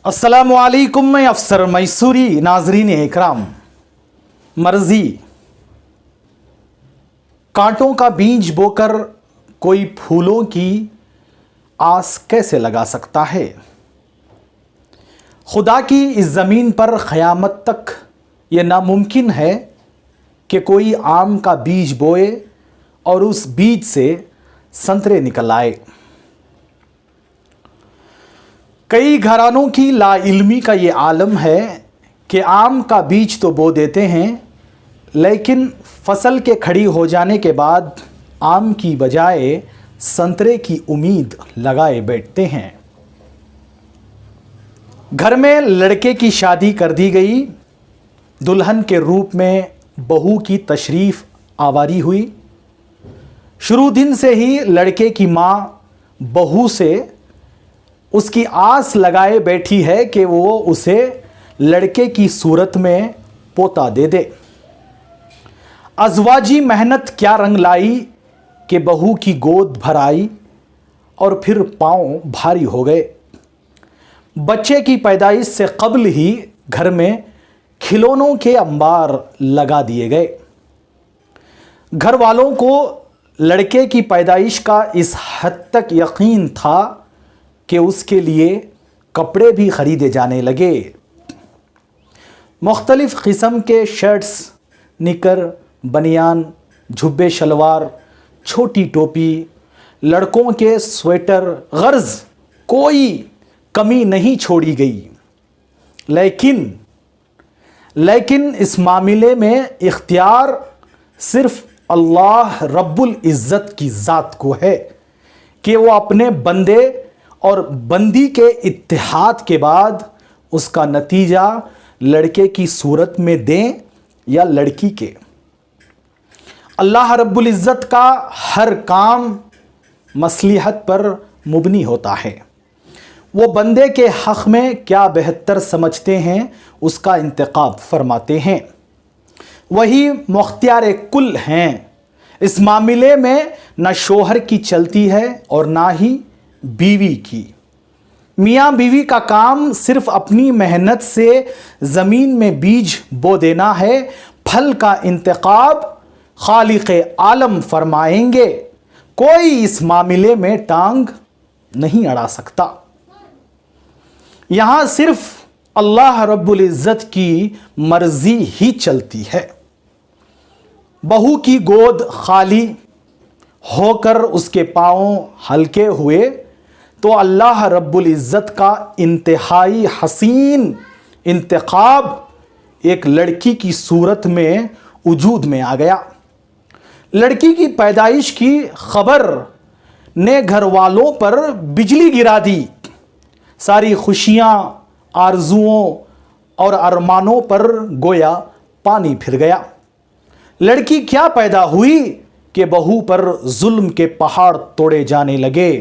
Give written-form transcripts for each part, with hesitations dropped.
अस्सलामुअलैकुम, मैं अफसर मैसूरी। नाजरीन इकराम, मर्जी कांटों का बीज बोकर कोई फूलों की आस कैसे लगा सकता है। खुदा की इस ज़मीन पर क़यामत तक ये नामुमकिन है कि कोई आम का बीज बोए और उस बीज से संतरे निकल आए। कई घरानों की लाइल्मी का ये आलम है कि आम का बीज तो बो देते हैं, लेकिन फसल के खड़ी हो जाने के बाद आम की बजाय संतरे की उम्मीद लगाए बैठते हैं। घर में लड़के की शादी कर दी गई, दुल्हन के रूप में बहू की तशरीफ़ आवारी हुई। शुरू दिन से ही लड़के की माँ बहू से उसकी आस लगाए बैठी है कि वो उसे लड़के की सूरत में पोता दे दे। अज़वाजी मेहनत क्या रंग लाई कि बहू की गोद भर आई और फिर पाँव भारी हो गए। बच्चे की पैदाइश से कब्ल ही घर में खिलौनों के अंबार लगा दिए गए। घर वालों को लड़के की पैदाइश का इस हद तक यकीन था कि उसके लिए कपड़े भी ख़रीदे जाने लगे। मुख्तलिफ़ किस्म के शर्ट्स, निकर, बनियान, झुब्बे शलवार, छोटी टोपी, लड़कों के स्वेटर, गर्ज़ कोई कमी नहीं छोड़ी गई। लेकिन इस मामले में इख्तियार सिर्फ़ अल्लाह रब्बुल इज़्ज़त की ज़ात को है कि वो अपने बंदे और बंदी के इत्तिहाद के बाद उसका नतीजा लड़के की सूरत में दें या लड़की के। अल्लाह रब्बुल इज़्ज़त का हर काम मसलिहत पर मुबनी होता है। वो बंदे के हक़ में क्या बेहतर समझते हैं उसका इंतखाब फरमाते हैं। वही मुख्तियार कुल हैं। इस मामले में न शोहर की चलती है और ना ही बीवी की। मियाँ बीवी का काम सिर्फ अपनी मेहनत से ज़मीन में बीज बो देना है। फल का इंतखाब खालिक़े आलम फरमाएंगे। कोई इस मामले में टांग नहीं अड़ा सकता। यहाँ सिर्फ अल्लाह रब्बुल इज़्ज़त की मर्ज़ी ही चलती है। बहू की गोद खाली होकर उसके पाँव हल्के हुए तो अल्लाह रब्बुल इज़्ज़त का इंतहाई हसीन इंतखाब एक लड़की की सूरत में वजूद में आ गया। लड़की की पैदाइश की खबर ने घर वालों पर बिजली गिरा दी। सारी खुशियाँ, आरजुओं और अरमानों पर गोया पानी फिर गया। लड़की क्या पैदा हुई कि बहू पर जुल्म के पहाड़ तोड़े जाने लगे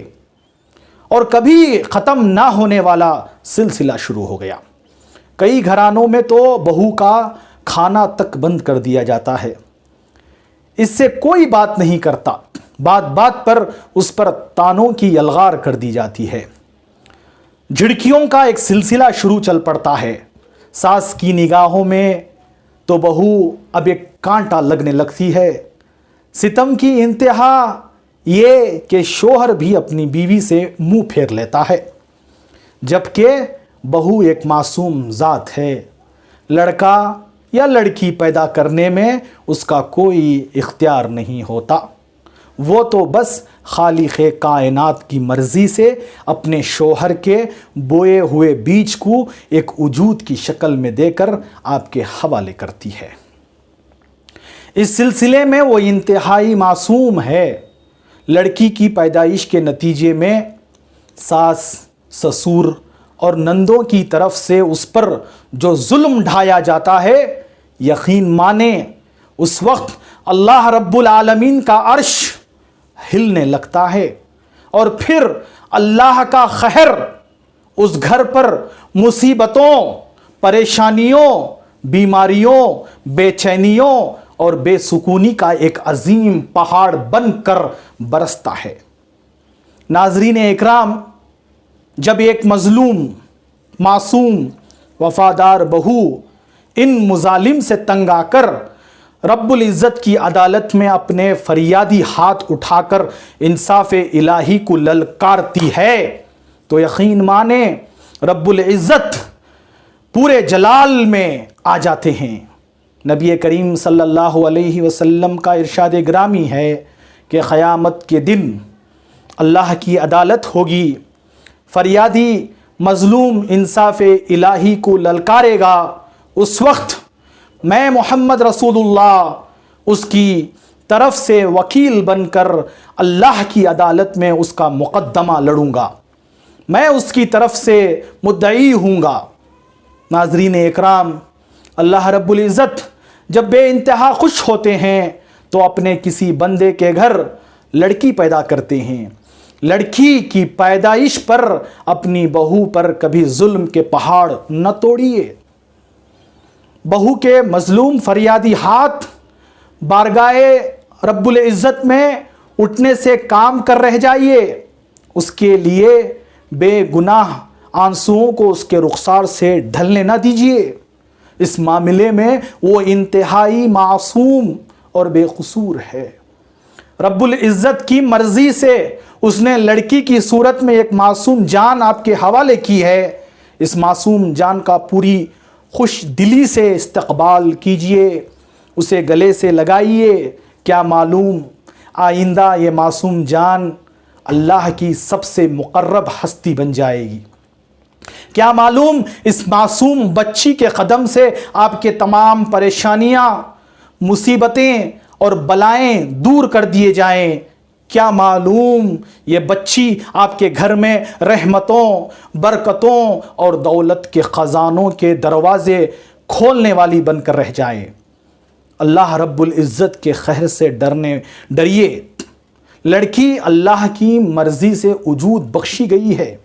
और कभी ख़त्म ना होने वाला सिलसिला शुरू हो गया। कई घरानों में तो बहू का खाना तक बंद कर दिया जाता है। इससे कोई बात नहीं करता। बात बात पर उस पर तानों की यलगार कर दी जाती है। झिड़कियों का एक सिलसिला शुरू चल पड़ता है। सास की निगाहों में तो बहू अब एक कांटा लगने लगती है। सितम की इंतहा ये कि शोहर भी अपनी बीवी से मुंह फेर लेता है, जबकि बहू एक मासूम ज़ात है। लड़का या लड़की पैदा करने में उसका कोई इख्तियार नहीं होता। वो तो बस खालिक़े कायनात की मर्ज़ी से अपने शोहर के बोए हुए बीज को एक वजूद की शक्ल में देकर आपके हवाले करती है। इस सिलसिले में वो इंतहाई मासूम है। लड़की की पैदाइश के नतीजे में सास, ससुर और नंदों की तरफ से उस पर जो जुल्म ढाया जाता है, यकीन माने उस वक्त अल्लाह रब्बुल आलमीन का अर्श हिलने लगता है और फिर अल्लाह का कहर उस घर पर मुसीबतों, परेशानियों, बीमारियों, बेचैनियों और बेसुकूनी का एक अजीम पहाड़ बनकर बरसता है। नाजरीन इकराम, जब एक मजलूम मासूम वफादार बहू इन मुजालिम से तंग आकर रब्बुल इज़्ज़त की अदालत में अपने फरियादी हाथ उठाकर इंसाफ इलाही को ललकारती है तो यकीन माने रब्बुल इज़्ज़त पूरे जलाल में आ जाते हैं। नबी करीम सल्लल्लाहु अलैहि वसल्लम का इरशाद ग्रामी है कि क़यामत के दिन अल्लाह की अदालत होगी, फरियादी मज़लूम इंसाफ इलाही को ललकारेगा, उस वक्त मैं मोहम्मद रसूलुल्लाह उसकी तरफ से वकील बनकर अल्लाह की अदालत में उसका मुक़द्दमा लड़ूंगा, मैं उसकी तरफ से मुद्दई हूँगा। नाज़रीन इकराम, अल्लाह रब्बुल इज़्ज़त जब बेइंतहा खुश होते हैं तो अपने किसी बंदे के घर लड़की पैदा करते हैं। लड़की की पैदाइश पर अपनी बहू पर कभी जुल्म के पहाड़ न तोड़िए। बहू के मज़लूम फरियादी हाथ बारगाए रब्बुल इज़्ज़त में उठने से काम कर रह जाइए। उसके लिए बेगुनाह आंसुओं को उसके रुखसार से ढलने न दीजिए। इस मामले में वो इंतहाई मासूम और बेकसूर है। रब्बुल इज़्ज़त की मर्ज़ी से उसने लड़की की सूरत में एक मासूम जान आपके हवाले की है। इस मासूम जान का पूरी खुश दिली से इस्तक़बाल कीजिए, उसे गले से लगाइए। क्या मालूम आइंदा ये मासूम जान अल्लाह की सबसे मुक़र्रब हस्ती बन जाएगी। क्या मालूम इस मासूम बच्ची के कदम से आपके तमाम परेशानियां, मुसीबतें और बलाएं दूर कर दिए जाएं। क्या मालूम ये बच्ची आपके घर में रहमतों, बरकतों और दौलत के ख़ज़ानों के दरवाज़े खोलने वाली बनकर रह जाए। अल्लाह रब्बुल इज़्ज़त के ख़ैर से डरिए। लड़की अल्लाह की मर्ज़ी से वजूद बख्शी गई है।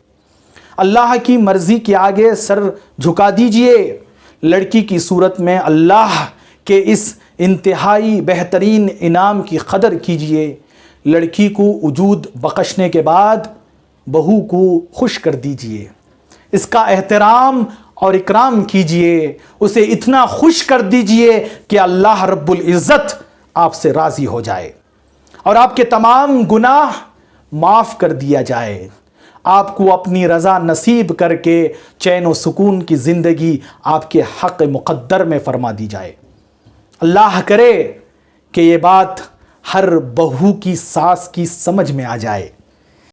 अल्लाह की मर्ज़ी के आगे सर झुका दीजिए। लड़की की सूरत में अल्लाह के इस इंतहाई बेहतरीन इनाम की कदर कीजिए। लड़की को वजूद बख्शने के बाद बहू को खुश कर दीजिए, इसका एहतराम और इकराम कीजिए, उसे इतना खुश कर दीजिए कि अल्लाह रब्बुल इज़्ज़त आपसे राज़ी हो जाए और आपके तमाम गुनाह माफ़ कर दिया जाए। आपको अपनी रज़ा नसीब करके चैन व सुकून की ज़िंदगी आपके हक़ मुक़द्दर में फ़रमा दी जाए। अल्लाह करे कि ये बात हर बहू की सास की समझ में आ जाए।